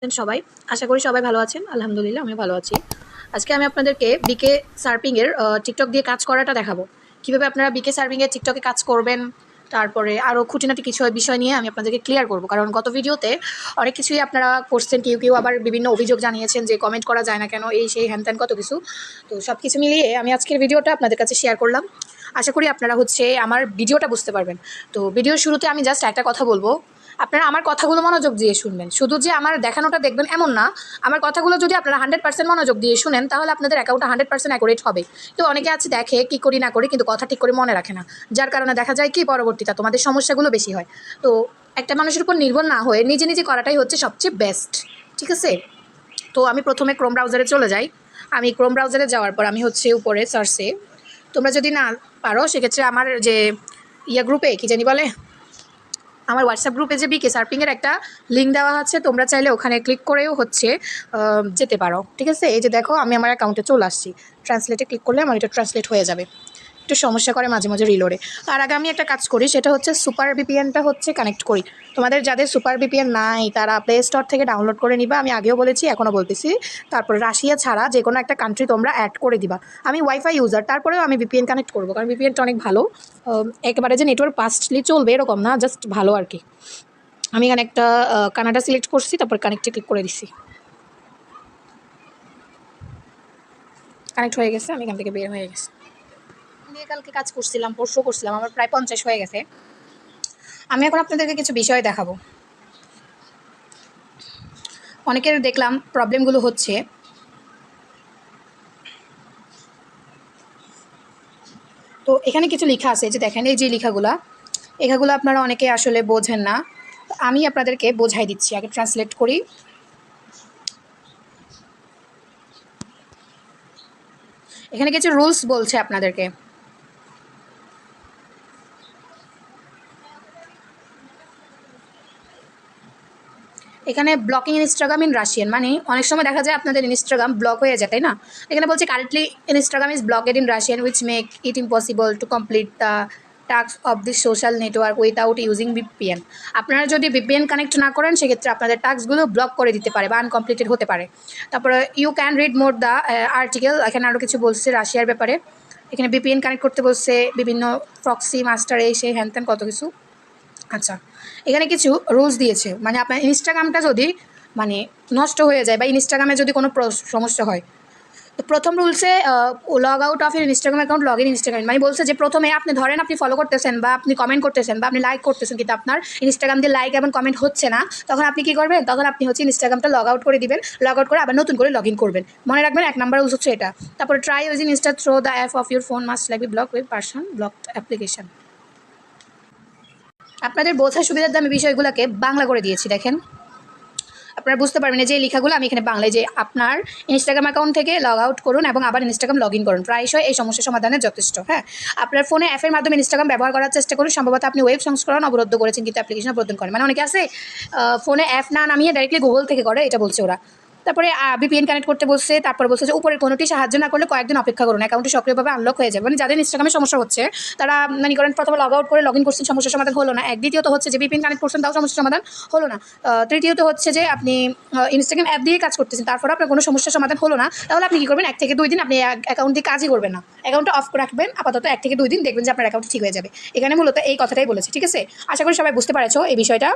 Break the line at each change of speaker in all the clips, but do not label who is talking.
সবাই আশা করি সবাই ভালো আছেন। আলহামদুলিল্লাহ আমি ভালো আছি। আজকে আমি আপনাদেরকে বিকে সার্ফিং এর টিকটক দিয়ে কাজ করাটা দেখাবো। কিভাবে আপনারা বিকে সার্ফিং এর টিকটকে কাজ করবেন, তারপরে আরও খুঁটিনাটি কিছু বিষয় নিয়ে আমি আপনাদেরকে ক্লিয়ার করব। কারণ গত ভিডিওতে অনেক কিছুই আপনারা করছেন, কেউ কেউ আবার বিভিন্ন অভিযোগ জানিয়েছেন যে কমেন্ট করা যায় না কেন, এই সেই হ্যান ত্যান কত কিছু। তো সব কিছু মিলিয়ে আমি আজকের ভিডিওটা আপনাদের কাছে শেয়ার করলাম। আশা করি আপনারা আমার ভিডিওটা বুঝতে পারবেন। তো ভিডিওর শুরুতে আমি জাস্ট একটা কথা বলবো, আপনারা আমার কথাগুলো মনোযোগ দিয়ে শুনবেন। শুধু যে আমার দেখানোটা দেখবেন এমন না, আমার কথাগুলো যদি আপনারা 100% মনোযোগ দিয়ে শুনেন তাহলে আপনাদের অ্যাকাউন্টটা 100% অ্যাকুরেট হবে। তো অনেকে আছে দেখে কি করি না করি কিন্তু কথা ঠিক করে মনে রাখে না, যার কারণে দেখা যায় কি পরবর্তীতে তোমাদের সমস্যাগুলো বেশি হয়। তো একটা মানুষের উপর নির্ভর না হয়ে নিজে নিজে করাটাই হচ্ছে সবচেয়ে বেস্ট, ঠিক আছে? তো আমি প্রথমে ক্রোম ব্রাউজারে চলে যাই। আমি ক্রোম ব্রাউজারে যাওয়ার পর আমি হচ্ছে উপরে সার্চে, তোমরা যদি না পারো সেক্ষেত্রে আমার যে গ্রুপে কি জানি বলে, আমার হোয়াটসঅ্যাপ গ্রুপে যে বিকে সার্ফিংয়ের একটা লিঙ্ক দেওয়া আছে, তোমরা চাইলে ওখানে ক্লিক করেও হচ্ছে যেতে পারো, ঠিক আছে? এই যে দেখো আমি আমার অ্যাকাউন্টে চলে আসছি। ট্রান্সলেটে ক্লিক করলে আমার এটা ট্রান্সলেট হয়ে যাবে। একটু সমস্যা করে মাঝে মাঝে রিলোডে। তার আগে আমি একটা কাজ করি, সেটা হচ্ছে সুপার ভিপিএনটা হচ্ছে কানেক্ট করি। তোমাদের যাদের সুপার ভিপিএন নাই তারা প্লে স্টোর থেকে ডাউনলোড করে নিবা, আমি আগেও বলেছি এখনও বলতেছি। তারপর রাশিয়া ছাড়া যে কোনো একটা কান্ট্রি তোমরা অ্যাড করে দিবা। আমি ওয়াইফাই ইউজার, তারপরেও আমি ভিপিএন কানেক্ট করবো, কারণ ভিপিএনটা অনেক ভালো। একেবারে যে নেটওয়ার্ক ফাস্টলি চলবে এরকম না, জাস্ট ভালো আর কি। আমি এখানে একটা কানাডা সিলেক্ট করছি, তারপর কানেক্টে ক্লিক করে দিছি। কানেক্ট হয়ে গেছে, আমি এখান থেকে বের হয়ে গেছি। আমি কালকে কাজ করছিলাম, পরশু করছিলাম, আমার প্রায় 50 হয়ে গেছে। আমি এখন আপনাদেরকে কিছু বিষয় দেখাবো। অনেকের দেখলাম প্রবলেমগুলো হচ্ছে, তো এখানে কিছু লেখা আছে যে দেখেন, এই যে লেখাগুলো আপনারা অনেকে আসলে বোঝেন না। আমি আপনাদেরকে বোঝাই দিচ্ছি, আগে ট্রান্সলেট করি। এখানে কিছু রুলস বলছে আপনাদেরকে। এখানে ব্লকিং ইনস্টাগ্রাম ইন রাশিয়ান, মানে অনেক সময় দেখা যায় আপনাদের ইনস্টাগ্রাম ব্লক হয়ে যায়, তাই না? এখানে বলছে currently Instagram is blocked in Russian which make it impossible to complete the task of this social network without using VPN. আপনারা যদি ভিপিএন কানেক্ট না করেন সেক্ষেত্রে আপনাদের টাস্কগুলো ব্লক করে দিতে পারে বা আনকমপ্লিটেড হতে পারে। তারপরে you can read more the article, এখানে আরও কিছু বলছে রাশিয়ার ব্যাপারে। এখানে ভিপিএন কানেক্ট করতে বলছে, বিভিন্ন প্রক্সি মাস্টার এই সেই হ্যান ত্যান কত কিছু। আচ্ছা, এখানে কিছু রুলস দিয়েছে, মানে আপনার ইনস্টাগ্রামটা যদি মানে নষ্ট হয়ে যায় বা ইনস্টাগ্রামে যদি কোনো সমস্যা হয়, তো প্রথম রুলসে log out of your Instagram account, log in Instagram. মানে বলছে যে প্রথমে আপনি ধরেন আপনি ফলো করতেছেন বা আপনি কমেন্ট করতেছেন বা আপনি লাইক করতেছেন, কিন্তু আপনার ইনস্টাগ্রাম দিয়ে লাইক এবং কমেন্ট হচ্ছে না, তখন আপনি কী করবেন? তখন আপনি হচ্ছে ইনস্টাগ্রামটা লগ আউট করে দিবেন, লগ আউট করে আবার নতুন করে লগ ইন করবেন। মনে রাখবেন 1 নাম্বার রুলস হচ্ছে এটা। তারপরে try using insta through the app of your phone must like be block with person blocked application. আপনাদের বোঝার সুবিধার দামে বিষয়গুলোকে বাংলা করে দিয়েছি, দেখেন আপনারা বুঝতে পারবেন। যে লেখাগুলো আমি এখানে বাংলায়, যে আপনার ইনস্টাগ্রাম অ্যাকাউন্ট থেকে লগ আউট করুন এবং আবার ইনস্টাগ্রাম লগ ইন করুন, প্রায়শই এই সমস্যা সমাধানের যথেষ্ট। হ্যাঁ, আপনার ফোনে অ্যাপের মাধ্যমে ইনস্টাগ্রাম ব্যবহার করার চেষ্টা করুন। সম্ভবত আপনি ওয়েব সংস্করণ অবরুদ্ধ করেছেন কিন্তু অ্যাপ্লিকেশন অবরোধ করেন, মানে অনেকে আছে ফোনে অ্যাপ না নামিয়ে ডাইরেক্টলি গুগল থেকে করে, এটা বলছে ওরা। তারপরে ভিপিএন কানেক্ট করতে বলছে, তারপরে বলছে যে উপরের কোনোটি সাহায্য না করলে কয়েকদিন অপেক্ষা করুন, অ্যাকাউন্টটি সক্রিয়ভাবে আনলক হয়ে যাবে। মানে যাদের ইনস্টাগ্রামে সমস্যা হচ্ছে তারা মানে করেন প্রথমে লগ আউট করে লগ ইন করছেন, সমস্যার সমাধান হলো না। দ্বিতীয়ত হচ্ছে যে ভিপিএন কানেক্ট করছেন, তাও সমস্যার সমাধান হলো না। তৃতীয়ত হচ্ছে যে আপনি ইনস্টাগ্রাম অ্যাপ দিয়ে কাজ করতেছেন, তারপরে আপনার কোনো সমস্যার সমাধান হলো না, তাহলে আপনি কী করবেন? 1 থেকে 2 দিন আপনি অ্যাকাউন্ট দিয়ে কাজই করবেন না, অ্যাকাউন্টটা অফ রাখবেন আপাতত। 1 থেকে 2 দিন দেখবেন যে আপনার অ্যাকাউন্ট ঠিক হয়ে যাবে। এখানে মূলত এই কথাটাই বলেছে, ঠিক আছে? আশা করি সবাই বুঝতে পারছো এই বিষয়টা।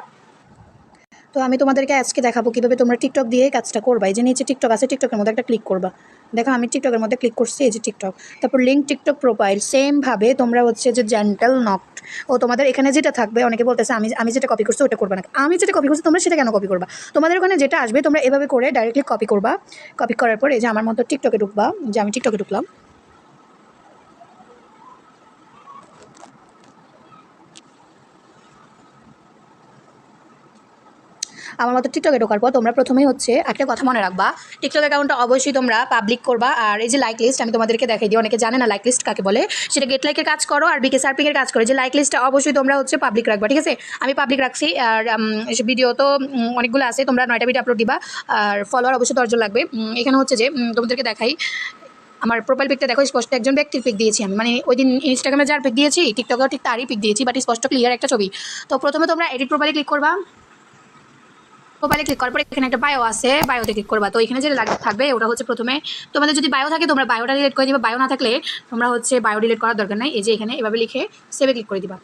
তো আমি তোমাদেরকে আজকে দেখাবো কীভাবে তোমরা টিকটক দিয়ে কাজটা করবা। এই যে নিচে টিকটক আছে, টিকটকের মধ্যে একটা ক্লিক করবা। দেখো আমি টিকটকের মধ্যে ক্লিক করছি, এই যে টিকটক, তারপর লিঙ্ক টিকটক প্রোফাইল। সেমভাবে তোমরা হচ্ছে যে জেন্টাল নকড, ও তোমাদের এখানে যেটা থাকবে, অনেকে বলতেছে আমি যেটা কপি করছি ওটা করবা না। আমি যেটা কপি করছি তোমরা সেটা কেন কপি করবা? তোমাদের ওখানে যেটা আসবে তোমরা এভাবে করে ডাইরেক্টলি কপি করবা। কপি করার পর এই যে আমার মতো টিকটকে ঢুকবা, যে আমি টিকটকে ঢুকলাম। আমার মতো টিকটকে ঢোকার পর তোমরা প্রথমেই হচ্ছে একটা কথা মনে রাখবা, টিকটক অ্যাকাউন্টটা অবশ্যই তোমরা পাবলিক করবা। আর এই যে লাইক লিস্ট আমি তোমাদেরকে দেখাই দিই, অনেকে জানে না লাইক লিস্ট কাকে বলে। সেটা গেট লাইকের কাজ করো আর বিকে সার্ফিংয়ের কাজ করো, যে লাইক লিস্টটা অবশ্যই তোমরা হচ্ছে পাবলিক রাখবা, ঠিক আছে? আমি পাবলিক রাখছি। আর ভিডিও তো অনেকগুলো আছে, তোমরা 9টা ভিডিও আপলোড দিবা। আর ফলোয়ার অবশ্যই 10 জন লাগবে। এখানে হচ্ছে যে তোমাদেরকে দেখাই, আমার প্রোফাইল পিকটা দেখো, স্পষ্ট একজন ব্যক্তির পিক দিয়েছি আমি, মানে ওই দিন ইনস্টাগ্রামে যার পিক দিয়েছি টিকটকেও ঠিক তারই পিক দিয়েছি, বাট স্পষ্ট ক্লিয়ার একটা ছবি। তো প্রথমে তোমরা এডিট প্রোফাইলে ক্লিক করবা। প্রোফাইলে ক্লিক করার পর এখানে একটা বায়ো আছে, বায়োতে ক্লিক করবা। তো এখানে যেটা থাকবে ওটা হচ্ছে প্রথমে তোমাদের যদি বায়ো থাকে তোমরা বায়োটা ডিলিট করে দিবা, বায়ো না থাকলে তোমরা হচ্ছে বায়ো ডিলিট করার দরকার নাই। এই যে এখানে এভাবে লিখে সেভে ক্লিক করে দিবা।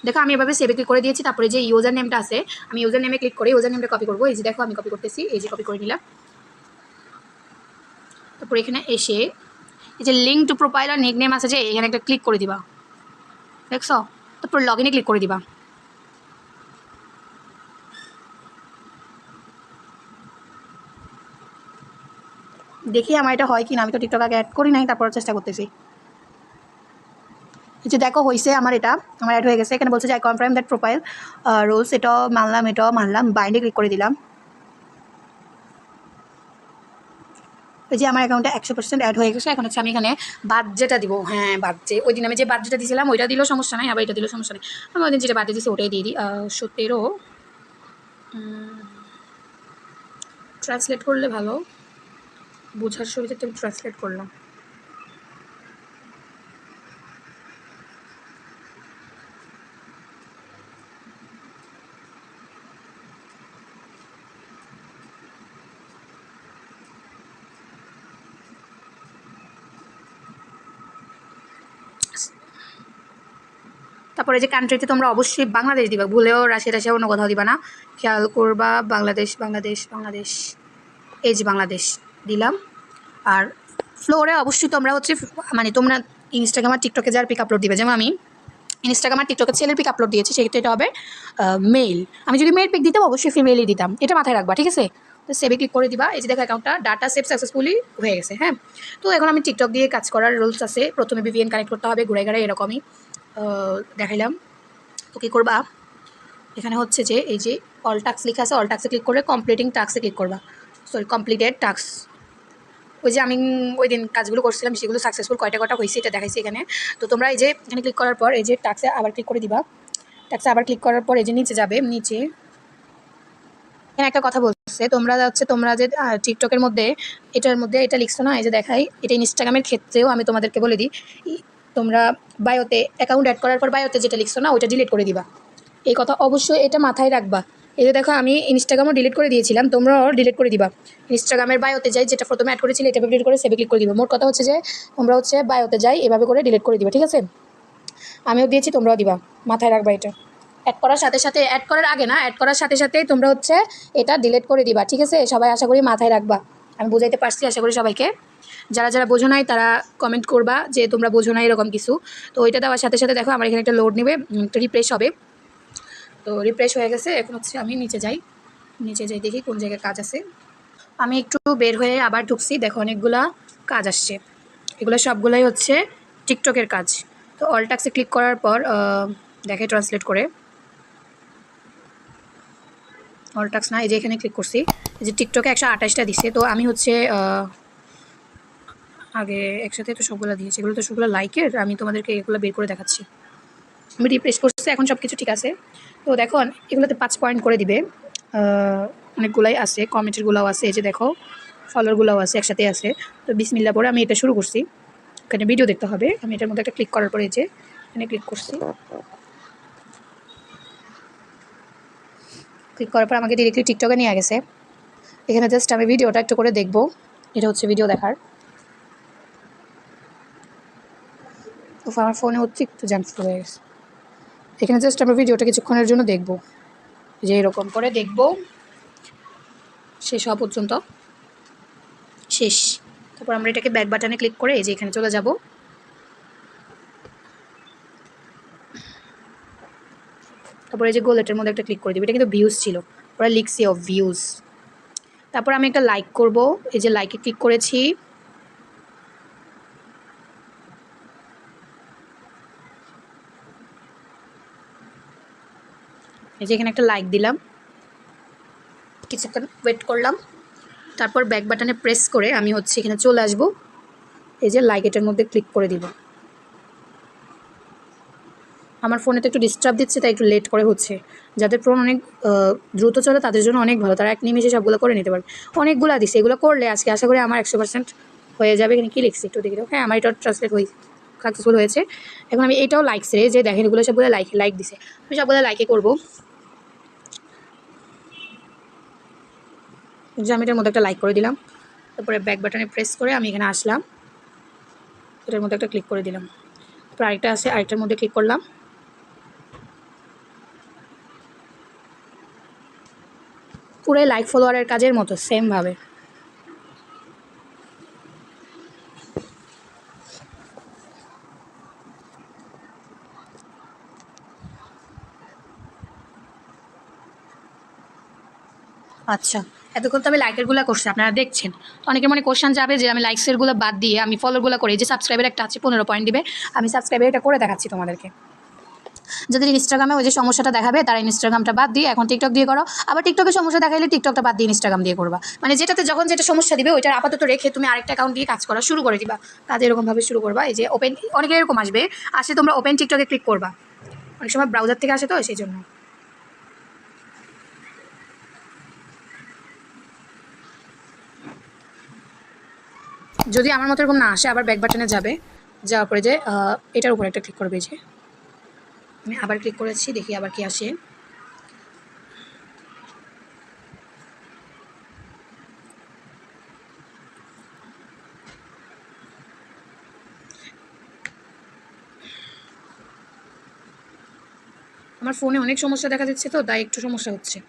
দেখো আমি এভাবে সেভে ক্লিক করে দিয়েছি। তারপরে যে ইউজার নেমটা আছে আমি ইউজার নেমে ক্লিক করে ইউজার নেমটা কপি করবো। এই যে দেখো আমি কপি করতেছি, এই যে কপি করে নিলাম। তারপর এখানে এসে এই যে link to profile R nick name আছে যে এখানে একটা ক্লিক করে দিবা, দেখছো? তারপর লগ ইনে ক্লিক করে দিবা। দেখি আমার এটা হয় কি না, আমি তো টিকটক আগে অ্যাড করি নাই, তারপর চেষ্টা করতেছি। যে দেখো হয়েছে আমার, এটা আমার অ্যাড হয়ে গেছে। এখানে বলছে যে I confirm that profile rules, এটাও মানলাম, বাইন্ডে ক্লিক করে দিলাম। এই যে আমার অ্যাকাউন্টে 100% অ্যাড হয়ে গেছে। এখন হচ্ছে আমি এখানে বাজেটটা দিব। হ্যাঁ বাজে, ওই দিন আমি যে বাজেটটা দিয়েছিলাম ওইটা দিলেও সমস্যা নাই, আবার এটা দিলেও সমস্যা নেই। আমি ওই দিন যেটা বাজেট দিয়েছি ওটাই দিয়ে দিই। 17 ট্রান্সলেট করলে ভালো, বোঝার সুবিধাটা আমি ট্রান্সলেট করলাম। তারপরে যে কান্ট্রিতে তোমরা অবশ্যই বাংলাদেশ দিবা, ভুলেও রাশিয়া অন্য কোথাও দিবা না, খেয়াল করবা। বাংলাদেশ, এই যে বাংলাদেশ দিলাম। আর ফ্লোরে অবশ্যই তোমরা হচ্ছে মানে তোমরা ইনস্টাগ্রাম আর টিকটকে যার পিক আপলোড দিবে, যেমন আমি ইনস্টাগ্রাম আর টিকটকে ছেলের পিক আপলোড দিয়েছি, সেক্ষেত্রে এটা হবে মেল। আমি যদি মেল পিক দিতাম অবশ্যই ফিমেলই দিতাম, এটা মাথায় রাখবা, ঠিক আছে? তো সেভে ক্লিক করে দিবা। এই যে দেখো অ্যাকাউন্টটা ডাটা সেভ সাকসেসফুলি হয়ে গেছে। হ্যাঁ, তো এখন আমি টিকটক দিয়ে কাজ করার রুলস আছে। প্রথমে ভিপিএন কানেক্ট করতে হবে, ঘুরে এরকমই দেখাইলাম। তো কী করবা, এখানে হচ্ছে যে এই যে অল টাস্ক লেখা আছে, অল টাস্কে ক্লিক করে কমপ্লিটিং টাস্কে ক্লিক করবা, সরি কমপ্লিটেড টাস্ক। ওই যে আমি ওই দিন কাজগুলো করছিলাম সেগুলো সাকসেসফুল কয়টা হয়েছে এটা দেখাইছি এখানে। তো তোমরা এই যে এখানে ক্লিক করার পর এই যে টাস্কে আবার ক্লিক করে দিবা। টাস্কে আবার ক্লিক করার পর এই যে নিচে যাবে, নিচে এখানে একটা কথা বলছে, তোমরা যে টিকটকের মধ্যে এটার মধ্যে এটা লিখছো না, এই যে দেখাই, এটা ইনস্টাগ্রামের ক্ষেত্রেও আমি তোমাদেরকে বলে দিই, তোমরা বায়োতে অ্যাকাউন্ট অ্যাড করার পর বায়োতে যেটা লিখছো না ওইটা ডিলিট করে দিবা। এই কথা অবশ্যই এটা মাথায় রাখবা। এই যে দেখো আমি ইনস্টাগ্রামও ডিলিট করে দিয়েছিলাম, তোমরাও ডিলিট করে দিবা। ইনস্টাগ্রামের বায়োতে যাই, যেটা প্রথমে অ্যাড করেছিলে এটা ডিলিট করে সেভে ক্লিক করে দিবা। মোট কথা হচ্ছে যে তোমরা হচ্ছে বায়োতে যাই এভাবে করে ডিলিট করে দিবা, ঠিক আছে? আমিও দিয়েছি, তোমরাও দিবা, মাথায় রাখবা এটা। অ্যাড করার আগে না, অ্যাড করার সাথে সাথেই তোমরা হচ্ছে এটা ডিলিট করে দিবা, ঠিক আছে? সবাই আশা করি মাথায় রাখবা। আমি বুঝাইতে পারছি আশা করি সবাইকে। যারা বোঝো নাই তারা কমেন্ট করবা যে তোমরা বোঝো না এরকম কিছু। তো ওইটা দেওয়ার সাথে সাথে দেখো আমার এখানে একটা লোড নেবে, একটা রিফ্রেশ হবে। তো রিফ্রেশ হয়ে গেছে। এখন হচ্ছে আমি নিচে যাই দেখি কোন জায়গায় কাজ আছে। আমি একটু বের হয়ে আবার ঢুকছি, দেখো অনেকগুলা কাজ আসছে, এগুলো সবগুলাই হচ্ছে টিকটকের কাজ। তো অল টাস্কে ক্লিক করার পর দেখে ট্রান্সলেট করে, অল টাস্ক না, এই যে এখানে ক্লিক করছি, এই যে টিকটকে 128টা দিছে। তো আমি হচ্ছে আগে একসাথে তো সবগুলো দিয়েছি, এগুলো তো সবগুলো লাইকের, আমি তোমাদেরকে এগুলো বের করে দেখাচ্ছি। আমি রিফ্রেশ করছি, এখন সব কিছু ঠিক আছে। তো দেখো এগুলোতে 5 পয়েন্ট করে দিবে, অনেকগুলাই আছে, কমেন্টেরগুলোও আছে, এই যে দেখো ফলোয়ারগুলোও আছে, একসাথে আছে। তো বিসমিল্লাহ পরে আমি এটা শুরু করছি। এখানে ভিডিও দেখতে হবে, আমি এটার মধ্যে একটা ক্লিক করার পরে যে এখানে ক্লিক করছি, ক্লিক করার পর আমাকে ডিরেক্টলি টিকটকে নিয়ে গেছে। এখানে জাস্ট আমি ভিডিওটা একটু করে দেখবো, এটা হচ্ছে ভিডিও দেখার। তো আমার ফোনে হচ্ছে একটু জ্যাম শুরু হয়ে গেছে। এখানে জাস্ট আমরা ভিডিওটা কিছুক্ষণের জন্য দেখবো, যে এরকম করে দেখবো শেষ হওয়া পর্যন্ত, শেষ। তারপর আমরা এটাকে ব্যাক বাটনে ক্লিক করে এই যে এখানে চলে যাব। তারপরে এই যে গোলেটের মধ্যে একটা ক্লিক করে দিবি, এটা কিন্তু ভিউজ ছিল, ওরা লিখছি অফ ভিউজ। তারপর আমি একটা লাইক করব, এই যে লাইকে ক্লিক করেছি। এই যে এখানে একটা লাইক দিলাম, কিছুক্ষণ ওয়েট করলাম, তারপর ব্যাক বাটনে প্রেস করে আমি হচ্ছে এখানে চলে আসব। এই যে লাইক এটার মধ্যে ক্লিক করে দিব। আমার ফোনে তো একটু ডিস্টার্ব দিচ্ছে, তাই একটু লেট করে হচ্ছে। যাদের ফোন অনেক দ্রুত চলে তাদের জন্য অনেক ভালো, তারা এক নিমেষে সবগুলো করে নিতে পারবে। অনেকগুলো দিচ্ছে, এগুলো করলে আজকে আশা করি আমার 100% হয়ে যাবে। এখানে কী লিখছি একটু দেখি। হ্যাঁ, আমার এটা ট্রান্সলেট সাকসেসফুল হয়েছে। এখন আমি এটাও লাইকস রে, যে দেখেন এগুলো সবগুলো লাইক দিছে, আমি সবগুলো লাইকে করবো। যে আমি এটার মধ্যে একটা লাইক করে দিলাম, তারপরে ব্যাক বাটনে প্রেস করে আমি এখানে আসলাম, এটার মধ্যে একটা ক্লিক করে দিলাম, তারপর আরেকটা আছে, আরেকটার মধ্যে ক্লিক করলাম। পুরো লাইক ফলোয়ারের কাজের মতো সেমভাবে। আচ্ছা, এতক্ষণ তো আমি লাইকেরগুলো করছি, আপনারা দেখছেন। তো অনেকের মনে কোশ্চেন যাবে যে আমি লাইকসেরগুলো বাদ দিয়ে আমি ফলোরগুলো করি, যে সাবস্ক্রাইবের একটা আছে 15 পয়েন্ট দিবে, আমি সাবস্ক্রাইবের এটা করে দেখাচ্ছি তোমাদেরকে। যাদের ইনস্টাগ্রামে ওই যে সমস্যাটা দেখাবে তারা ইনস্টাগ্রামটা বাদ দিয়ে এখন টিকটক দিয়ে করো, আবার টিকটকে সমস্যা দেখাইলে টিকটকটা বাদ দিয়ে ইনস্টাগ্রাম দিয়ে করবা। মানে যেটাতে যখন যেটা সমস্যা দিবে ওইটা আপাতত রেখে তুমি আরেকটা অ্যাকাউন্ট দিয়ে কাজ করা শুরু করে দিবা। কাজ এরকমভাবে শুরু করবা। এই যে ওপেন, অনেকে এরকম আসে তোমরা ওপেন টিকটকে ক্লিক করবা, অনেক সময় ব্রাউজার থেকে আসে তো সেই জন্য। যদি আমার মতো এরকম না আসে আবার ব্যাক বাটনে যাবে, যাওয়ার পরে যে এটার উপরে একটা ক্লিক করবে, যে আমি আবার ক্লিক করেছি, দেখি আবার কি আসে। আমার ফোনে অনেক সমস্যা দেখা যাচ্ছে তো তাই একটু সমস্যা হচ্ছে।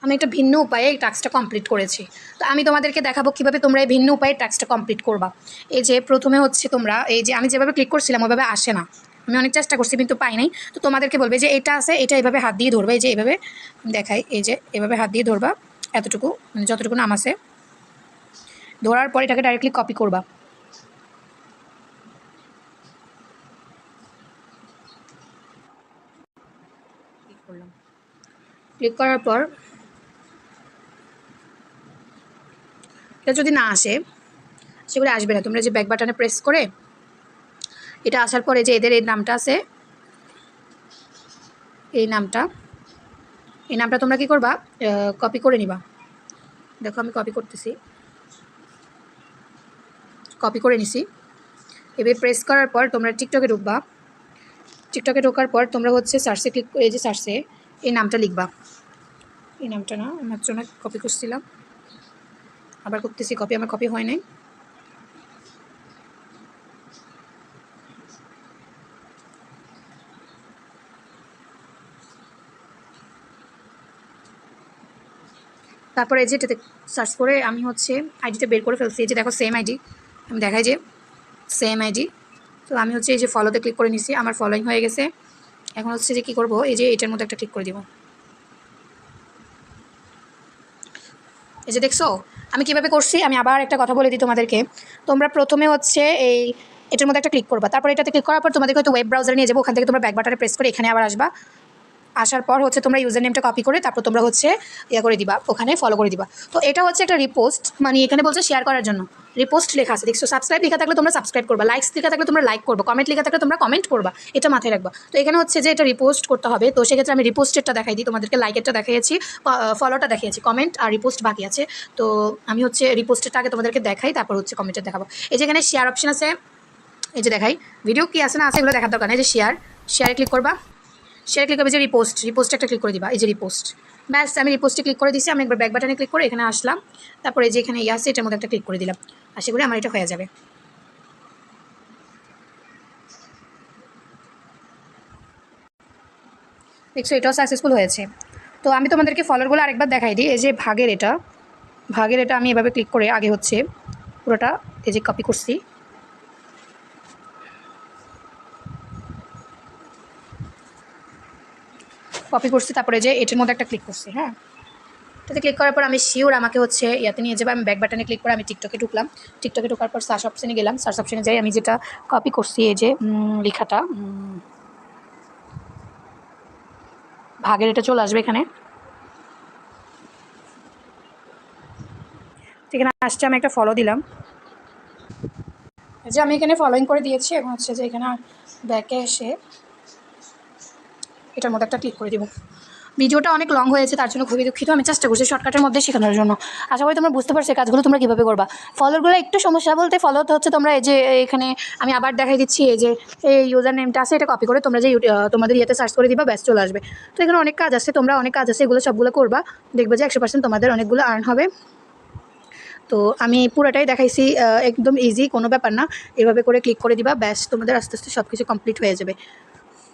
আমি একটা ভিন্ন উপায়ে এই টাস্কটা কমপ্লিট করেছি। তো আমি তোমাদেরকে দেখাবো কীভাবে তোমরা এই ভিন্ন উপায়ে টাস্কটা কমপ্লিট করবা। এই যে প্রথমে হচ্ছে তোমরা এই যে আমি যেভাবে ক্লিক করছিলাম ওইভাবে আসে না, আমি অনেক চেষ্টা করছি কিন্তু পাই নাই। তো তোমাদেরকে বলবে যে এটা আছে, এটা এইভাবে হাত দিয়ে ধরবে, এই যে এইভাবে দেখাই, এই যে এভাবে হাত দিয়ে ধরবা এতটুকু, মানে যতটুকু নাম আছে, ধরার পর এটাকে ডাইরেক্টলি কপি করবা। ক্লিক করার পর এটা যদি না আসে, সেগুলো আসবে না, তোমরা যে ব্যাক বাটনে প্রেস করে এটা আসার পরে যে এদের এই নামটা আছে, এই নামটা তোমরা কি করবা, কপি করে নিবা। দেখো আমি কপি করতেছি, কপি করে নিছি। এবার প্রেস করার পর তোমরা টিকটকে ঢুকবা, টিকটকে ঢোকার পর তোমরা হচ্ছে সার্চে ক্লিক করে, এই যে সার্চে এই নামটা লিখবা, এই নামটা না আমার জন্য কপি করছিলাম, আবার করতেছি কপি, আমার কপি হয় নাই। তারপরে এই যে এটাতে সার্চ করে আমি হচ্ছে আইডিটা বের করে ফেলছি, এই যে দেখো সেম আইডি, আমি দেখাই যে সেম আইডি। তো আমি হচ্ছে এই যে ফলোতে ক্লিক করে নিছি, আমার ফলোইং হয়ে গেছে। এখন হচ্ছে যে কী করবো, এই যে এটার মধ্যে একটা ক্লিক করে দিব। এই যে দেখছো আমি কীভাবে করছি। আমি আবার একটা কথা বলে দিই তোমাদেরকে, তোমরা প্রথমে হচ্ছে এই এটার মধ্যে একটা ক্লিক করবা, তারপর এটাতে ক্লিক করার পর তোমাদেরকে হয়তো ওয়েব ব্রাউজারে নিয়ে যাবো, ওখান থেকে তোমরা ব্যাক বাটনে প্রেস করে এখানে আবার আসবা, আসার পর হচ্ছে তোমরা ইউজার নেমটা কপি করে তারপর তোমরা হচ্ছে ইয়ে করে দিবা, ওখানে ফলো করে দিবা। তো এটা হচ্ছে একটা রিপোস্ট, মানে এখানে বলছে শেয়ার করার জন্য রিপোস্ট লেখা আছে, দেখছো সাবস্ক্রাইব লেখা থাকলে তোমরা সাবস্ক্রাইব করবা, লাইকস লেখা থাকলে তোমরা লাইক করবা, কমেন্ট লেখা থাকলে তোমরা কমেন্ট করবা, এটা মাথায় রাখবা। তো এখানে হচ্ছে যে এটা রিপোস্ট করতে হবে, তো সেক্ষেত্রে আমি রিপোস্টেরটা দেখাই দিই তোমাদেরকে, লাইকেরটা দেখিয়েছি, ফলোটা দেখিয়েছি, কমেন্ট আর রিপোস্ট বাকি আছে। তো আমি হচ্ছে রিপোস্টেরটা আগে তোমাদেরকে দেখাই, তারপর হচ্ছে কমেন্টের দেখাবো। এই যে এখানে শেয়ার অপশন আছে, এই যে দেখাই ভিডিও কি আছে না আছে এগুলো দেখার দরকার নেই, এই যে শেয়ারে ক্লিক করবা, শেয়ার ক্লিক করবে, যে রিপোস্টে একটা ক্লিক করে দিবা, এই যে রিপোস্ট, ব্যাস আমি রিপোস্টে ক্লিক করে দিচ্ছি। আমি একবার ব্যাক বাটনে ক্লিক করে এখানে আসলাম, তারপরে যে এখানে আছে এটার মধ্যে একটা ক্লিক করে দিলাম, আশা করি আমার এটা হয়ে যাবে। দেখছো এটাও সাকসেসফুল হয়েছে। তো আমি তোমাদেরকে ফলোয়ারগুলো আরেকবার দেখাই দিই। এই যে ভাগের এটা আমি এভাবে ক্লিক করে আগে হচ্ছে পুরোটা এই যে কপি করছি, তারপরে যে এটার মধ্যে একটা ক্লিক করছি। হ্যাঁ, এটাতে ক্লিক করার পর আমি শিওর আমাকে হচ্ছে ইয়াতে নিয়ে যাবে, আমি ব্যাক বাটনে ক্লিক করে আমি টিকটকে ঢুকলাম, টিকটকে ঢোকার পর সার্চ অপশানে গেলাম, সার্চ অপশানে যাই আমি যেটা কপি করছি, এই যে লেখাটা ভাগের এটা চলে আসবে এখানে, এখানে আসছে আমি একটা ফলো দিলাম, যে আমি এখানে ফলোইং করে দিয়েছি। এখন হচ্ছে যে এখানে ব্যাকে এসে এটার মধ্যে একটা ক্লিক করে দিব, ভিডিওটা অনেক লং হয়েছে, তার জন্য খুবই দুঃখিত। আমি চেষ্টা করছি শর্টকাটের মধ্যে শেখানোর জন্য। আশা করি তোমরা বুঝতে পারছো এই কাজগুলো তোমরা কীভাবে করবা। ফলোগুলো একটু সমস্যা বলতে, ফলোতে হচ্ছে তোমরা এই যে এখানে আমি আবার দেখাই দিচ্ছি, এই যে এই ইউজার নেমটা আছে, এটা কপি করে তোমরা যে তোমাদের ইয়েতে সার্চ করে দিবা, ব্যাস চলে আসবে। তো এখানে অনেক কাজ আছে, তোমরা অনেক কাজ আছে, এগুলো সবগুলো করবা, দেখবে যে 100% তোমাদের অনেকগুলো আর্ন হবে। তো আমি পুরোটাই দেখাইছি, একদম ইজি, কোনো ব্যাপার না। এভাবে করে ক্লিক করে দিবা, ব্যাস তোমাদের আস্তে আস্তে সব কিছু কমপ্লিট হয়ে যাবে।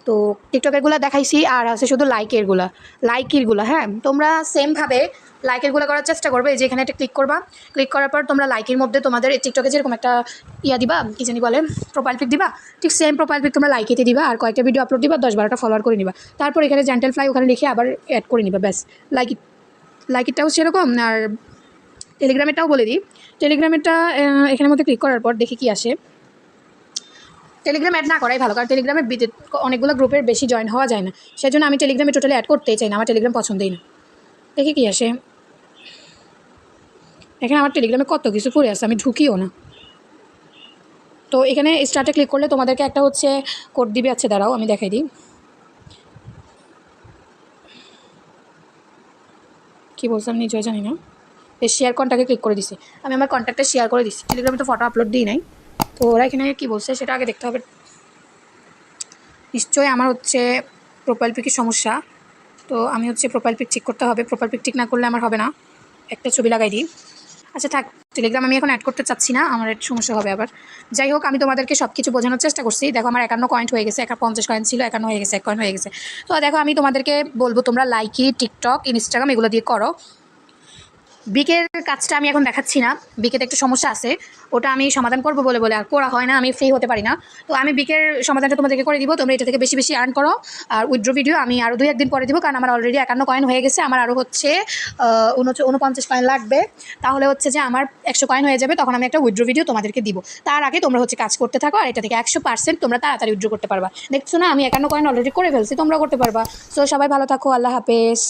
তো টিকটকেরগুলো দেখাইছি, আর আছে শুধু লাইকেরগুলো। হ্যাঁ, তোমরা সেমভাবে লাইকেরগুলো করার চেষ্টা করবে। এই যে এখানে একটা ক্লিক করবা, ক্লিক করার পর তোমরা লাইকের মধ্যে তোমাদের টিকটকে যেরকম একটা দিবা, কি জানি বলে, প্রোফাইল পিক দিবা, ঠিক সেম প্রোফাইল পিক তোমরা লাইকেতে দিবা, আর কয়েকটা ভিডিও আপলোড দিবা, 10-12টা ফলোয়ার করে নিবা। তারপর এখানে জেন্টেল ফ্লাই ওখানে লিখে আবার অ্যাড করে নিবা, ব্যাস। লাইকেরটাও সেরকম। আর টেলিগ্রামেরটাও বলে দিই, টেলিগ্রামেরটা এখানের মধ্যে ক্লিক করার পর দেখি কি আসে। টেলিগ্রাম অ্যাড না করাই ভালো, কারণ টেলিগ্রামে অনেকগুলো গ্রুপের বেশি জয়েন হওয়া যায় না, সেই জন্য আমি টেলিগ্রামে টোটালি অ্যাড করতেই চাই না, আমার টেলিগ্রাম পছন্দই না। দেখি কি আসে। এখানে আমার টেলিগ্রামে কত কিছু পড়ে আছে, আমি ঢুকিও না। তো এখানে স্টার্টে ক্লিক করলে তোমাদেরকে একটা হচ্ছে কোড দিবে, আছে, দাঁড়াও আমি দেখাই দিই কী বলছি, আমি নিজেও জানি না। এই শেয়ার কন্ট্যাক্টে ক্লিক করে দিছি, আমি আমার কন্ট্যাক্টে শেয়ার করে দিচ্ছি। টেলিগ্রামে তো ফটো আপলোড দিই নাই, তো ওরা এখানে কী বলছে সেটা আগে দেখতে হবে। নিশ্চয়ই আমার হচ্ছে প্রোফাইল পিকের সমস্যা, তো আমি হচ্ছে প্রোফাইল পিক ঠিক করতে হবে। প্রোফাইল পিক ঠিক না করলে আমার হবে না। একটা ছবি লাগাই দিই। আচ্ছা থাক, টেলিগ্রাম আমি এখন অ্যাড করতে চাচ্ছি না, আমার একটু সমস্যা হবে আবার। যাই হোক, আমি তোমাদেরকে সব কিছু বোঝানোর চেষ্টা করছি। দেখো আমার 51 কয়েন্ট হয়ে গেছে, 50 কয়েন ছিল, 51 হয়ে গেছে, 1 কয়েন হয়ে গেছে। তো দেখো আমি তোমাদেরকে বলবো তোমরা লাইকি, টিকটক, ইনস্টাগ্রাম এগুলো দিয়ে করো। বিকের কাজটা আমি এখন দেখাচ্ছি না, বিকেতে একটু সমস্যা আছে, ওটা আমি সমাধান করবো বলে আর করা হয় না, আমি ফ্রি হতে পারি না। তো আমি বিকের সমাধানটা তোমাদেরকে করে দিব, তোমরা এটা থেকে বেশি বেশি আর্ন করো। আর উইথড্র ভিডিও আমি আরও 2-1 দিন পরে দিব, কারণ আমার অলরেডি 51 কয়েন হয়ে গেছে, আমার আরও হচ্ছে 49 কয়েন লাগবে। তাহলে হচ্ছে যে আমার 100 কয়েন হয়ে যাবে, তখন আমি একটা উইথড্র ভিডিও তোমাদেরকে দিব। তার আগে তোমরা হচ্ছে কাজ করতে থাকো, আর এটা থেকে 100% তোমরা তাড়াতাড়ি উইথড্র করতে পারবা। দেখছো না, আমি 51 কয়েন অলরেডি করে ফেলছি, তোমরা করতে পারবা। সো সবাই ভালো থাকো, আল্লাহ হাফেজ।